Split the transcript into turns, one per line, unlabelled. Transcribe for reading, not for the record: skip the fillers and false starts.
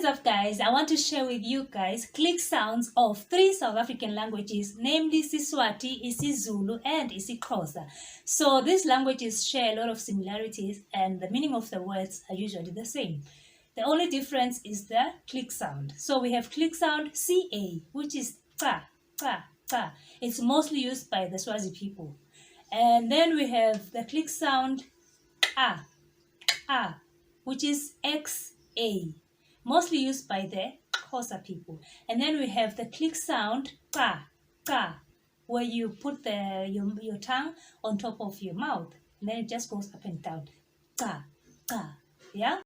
is up, guys? I want to share with you guys click sounds of 3 South African languages, namely Siswati, isiZulu, and isiXhosa. So these languages share a lot of similarities and the meaning of the words are usually the same. The only difference is the click sound. So we have click sound CA, which is ka, ka, ka. It's mostly used by the Swazi people. And then we have the click sound A, which is XA, mostly used by the Xhosa people. And then we have the click sound ka, ka, where you put your tongue on top of your mouth, and then it just goes up and down. Ka, ka, yeah?